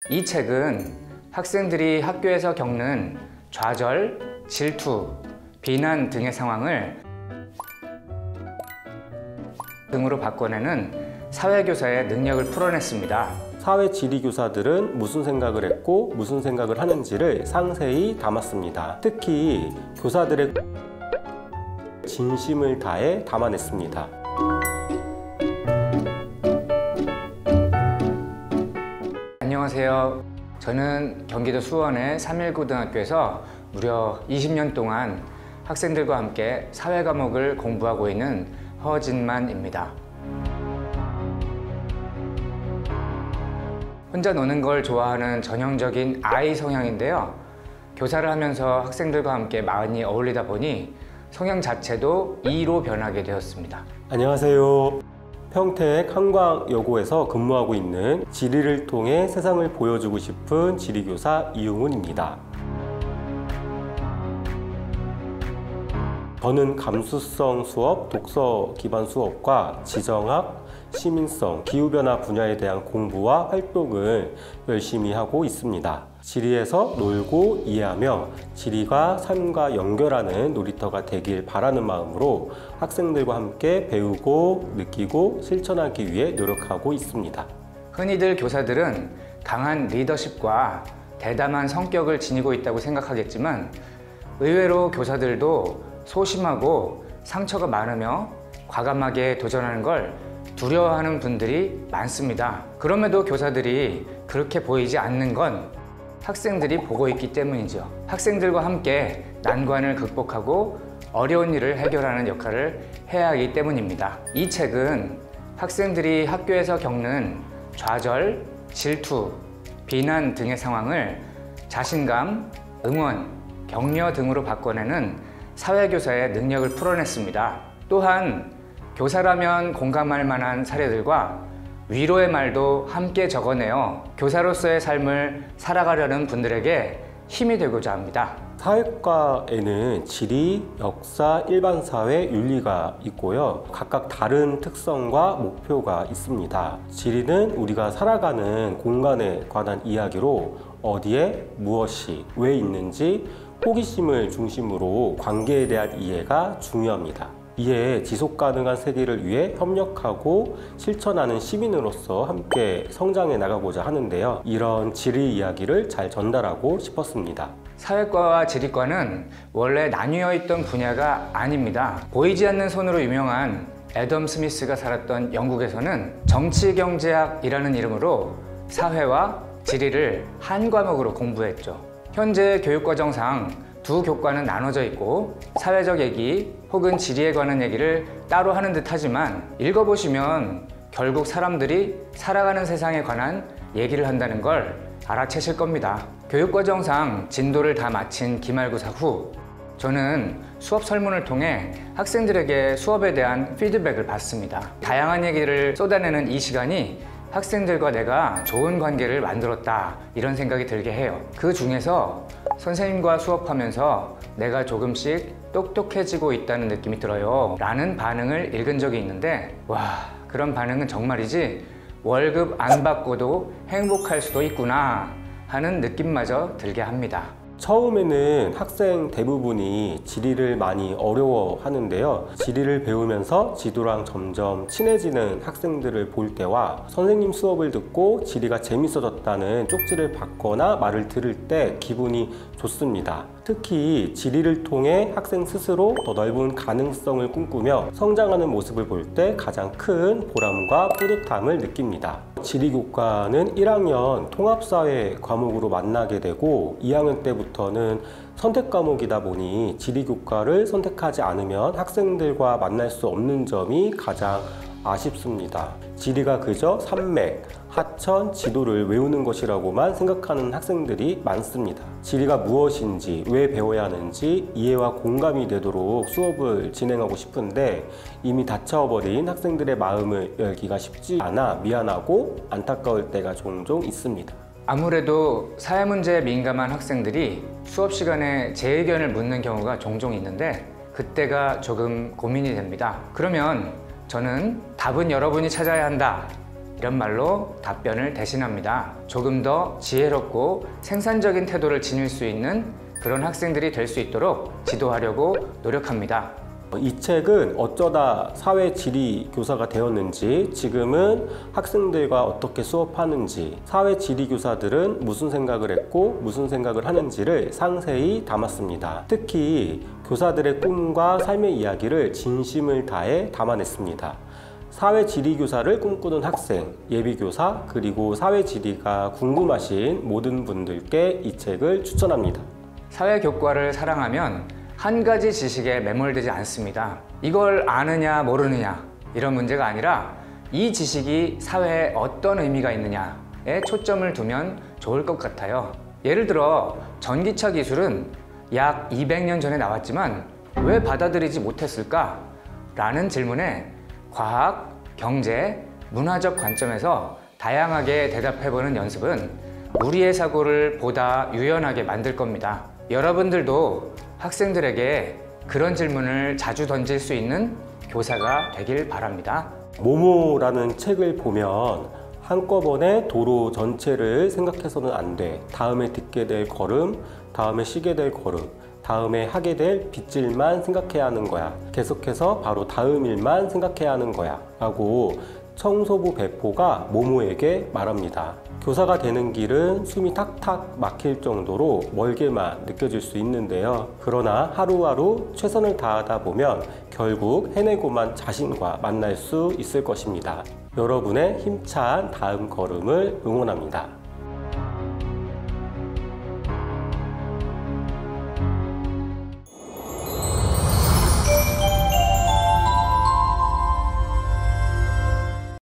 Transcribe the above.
이 책은 학생들이 학교에서 겪는 좌절, 질투, 비난 등의 상황을 등으로 바꿔내는 사회교사의 능력을 풀어냈습니다. 사회지리교사들은 무슨 생각을 했고 무슨 생각을 하는지를 상세히 담았습니다. 특히 교사들의 진심을 다해 담아냈습니다. 안녕하세요. 저는 경기도 수원의 3.1고등학교에서 무려 20년 동안 학생들과 함께 사회 과목을 공부하고 있는 허진만입니다. 혼자 노는 걸 좋아하는 전형적인 I 성향인데요. 교사를 하면서 학생들과 함께 많이 어울리다 보니 성향 자체도 E로 변하게 되었습니다. 안녕하세요. 평택 한광여고에서 근무하고 있는 지리를 통해 세상을 보여주고 싶은 지리교사 이용훈입니다. 저는 감수성 수업, 독서 기반 수업과 지정학, 시민성, 기후변화 분야에 대한 공부와 활동을 열심히 하고 있습니다. 지리에서 놀고 이해하며 지리가 삶과 연결하는 놀이터가 되길 바라는 마음으로 학생들과 함께 배우고 느끼고 실천하기 위해 노력하고 있습니다. 흔히들 교사들은 강한 리더십과 대담한 성격을 지니고 있다고 생각하겠지만 의외로 교사들도 소심하고 상처가 많으며 과감하게 도전하는 걸 두려워하는 분들이 많습니다. 그럼에도 교사들이 그렇게 보이지 않는 건 학생들이 보고 있기 때문이죠. 학생들과 함께 난관을 극복하고 어려운 일을 해결하는 역할을 해야 하기 때문입니다. 이 책은 학생들이 학교에서 겪는 좌절, 질투, 비난 등의 상황을 자신감, 응원, 격려 등으로 바꿔내는 사회교사의 능력을 풀어냈습니다. 또한 교사라면 공감할 만한 사례들과 위로의 말도 함께 적어내어 교사로서의 삶을 살아가려는 분들에게 힘이 되고자 합니다. 사회과에는 지리, 역사, 일반사회, 윤리가 있고요. 각각 다른 특성과 목표가 있습니다. 지리는 우리가 살아가는 공간에 관한 이야기로 어디에 무엇이 왜 있는지 호기심을 중심으로 관계에 대한 이해가 중요합니다. 이에 지속가능한 세계를 위해 협력하고 실천하는 시민으로서 함께 성장해 나가고자 하는데요. 이런 지리 이야기를 잘 전달하고 싶었습니다. 사회과와 지리과는 원래 나뉘어 있던 분야가 아닙니다. 보이지 않는 손으로 유명한 애덤 스미스가 살았던 영국에서는 정치경제학이라는 이름으로 사회와 지리를 한 과목으로 공부했죠. 현재 교육과정상 두 교과는 나눠져 있고 사회적 얘기 혹은 지리에 관한 얘기를 따로 하는 듯 하지만 읽어보시면 결국 사람들이 살아가는 세상에 관한 얘기를 한다는 걸 알아채실 겁니다. 교육과정상 진도를 다 마친 기말고사 후 저는 수업 설문을 통해 학생들에게 수업에 대한 피드백을 받습니다. 다양한 얘기를 쏟아내는 이 시간이 학생들과 내가 좋은 관계를 만들었다 이런 생각이 들게 해요. 그 중에서 선생님과 수업하면서 내가 조금씩 똑똑해지고 있다는 느낌이 들어요 라는 반응을 읽은 적이 있는데 와, 그런 반응은 정말이지 월급 안 받고도 행복할 수도 있구나 하는 느낌마저 들게 합니다. 처음에는 학생 대부분이 지리를 많이 어려워하는데요. 지리를 배우면서 지도랑 점점 친해지는 학생들을 볼 때와 선생님 수업을 듣고 지리가 재밌어졌다는 쪽지를 받거나 말을 들을 때 기분이 좋습니다. 특히 지리를 통해 학생 스스로 더 넓은 가능성을 꿈꾸며 성장하는 모습을 볼 때 가장 큰 보람과 뿌듯함을 느낍니다. 지리교과는 1학년 통합사회 과목으로 만나게 되고 2학년 때부터는 선택 과목이다 보니 지리교과를 선택하지 않으면 학생들과 만날 수 없는 점이 가장 아쉽습니다. 지리가 그저 산맥, 하천, 지도를 외우는 것이라고만 생각하는 학생들이 많습니다. 지리가 무엇인지, 왜 배워야 하는지 이해와 공감이 되도록 수업을 진행하고 싶은데 이미 닫혀버린 학생들의 마음을 열기가 쉽지 않아 미안하고 안타까울 때가 종종 있습니다. 아무래도 사회 문제에 민감한 학생들이 수업 시간에 제 의견을 묻는 경우가 종종 있는데 그때가 조금 고민이 됩니다. 그러면 저는 답은 여러분이 찾아야 한다 이런 말로 답변을 대신합니다. 조금 더 지혜롭고 생산적인 태도를 지닐 수 있는 그런 학생들이 될 수 있도록 지도하려고 노력합니다. 이 책은 어쩌다 사회지리 교사가 되었는지, 지금은 학생들과 어떻게 수업하는지, 사회지리 교사들은 무슨 생각을 했고 무슨 생각을 하는지를 상세히 담았습니다. 특히 교사들의 꿈과 삶의 이야기를 진심을 다해 담아냈습니다. 사회지리 교사를 꿈꾸는 학생, 예비교사, 그리고 사회지리가 궁금하신 모든 분들께 이 책을 추천합니다. 사회교과를 사랑하면 한 가지 지식에 매몰되지 않습니다. 이걸 아느냐 모르느냐 이런 문제가 아니라 이 지식이 사회에 어떤 의미가 있느냐에 초점을 두면 좋을 것 같아요. 예를 들어 전기차 기술은 약 200년 전에 나왔지만 왜 받아들이지 못했을까? 라는 질문에 과학, 경제, 문화적 관점에서 다양하게 대답해보는 연습은 우리의 사고를 보다 유연하게 만들 겁니다. 여러분들도 학생들에게 그런 질문을 자주 던질 수 있는 교사가 되길 바랍니다. 모모라는 책을 보면 한꺼번에 도로 전체를 생각해서는 안 돼. 다음에 듣게 될 걸음, 다음에 쉬게 될 걸음, 다음에 하게 될 빗질만 생각해야 하는 거야. 계속해서 바로 다음 일만 생각해야 하는 거야. 라고 청소부 배포가 모모에게 말합니다. 교사가 되는 길은 숨이 탁탁 막힐 정도로 멀게만 느껴질 수 있는데요. 그러나 하루하루 최선을 다하다 보면 결국 해내고만 자신과 만날 수 있을 것입니다. 여러분의 힘찬 다음 걸음을 응원합니다.